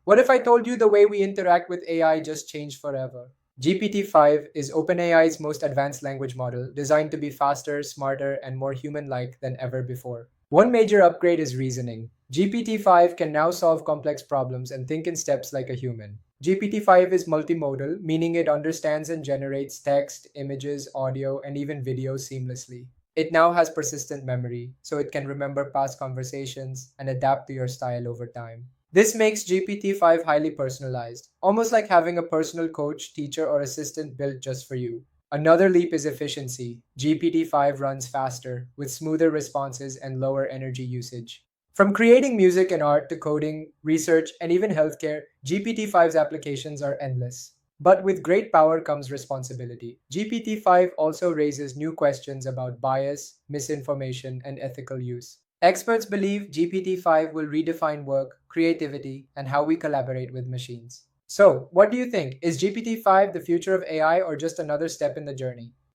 What if I told you the way we interact with AI just changed forever? GPT-5 is OpenAI's most advanced language model, designed to be faster, smarter, and more human-like than ever before. One major upgrade is reasoning. GPT-5 can now solve complex problems and think in steps like a human. GPT-5 is multimodal, meaning it understands and generates text, images, audio, and even video seamlessly. It now has persistent memory, so it can remember past conversations and adapt to your style over time. This makes GPT-5 highly personalized, almost like having a personal coach, teacher, or assistant built just for you. Another leap is efficiency. GPT-5 runs faster, with smoother responses and lower energy usage. From creating music and art to coding, research, and even healthcare, GPT-5's applications are endless. But with great power comes responsibility. GPT-5 also raises new questions about bias, misinformation, and ethical use. Experts believe GPT-5 will redefine work, creativity, and how we collaborate with machines. So, what do you think? Is GPT-5 the future of AI or just another step in the journey?